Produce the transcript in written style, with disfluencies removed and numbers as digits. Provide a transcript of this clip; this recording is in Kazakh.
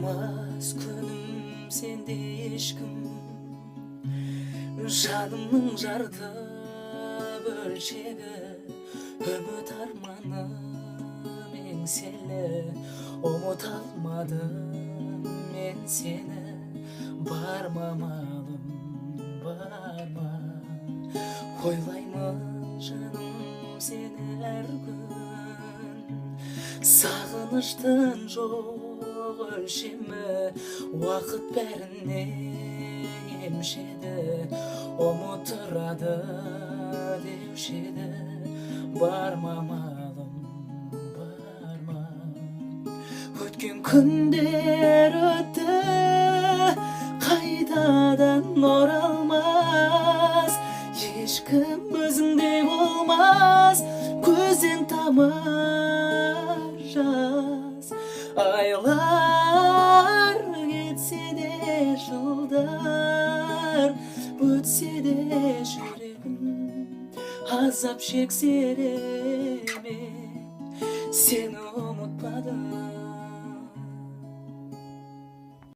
болмас күнім сенде ешкім, жанымның жарты бөлшегі, үміт арманым еңселі. Ұмыта алмадым мен сені, барма малым, барма. Ойлаймын жаным сені әр күн, сағыныштың жоқ өлшемі, уақыт бәріне емшеді, ұмыттырады деуші еді. Барма малым, барма. Өткен күндер өтті, қайтадан оралмас, ешкім өзіңдей болмас, көзден тамар жас. Айлар кетсе де, жылдар өтсе де, жүрегім азап шексе де, мен сені ұмытпадым.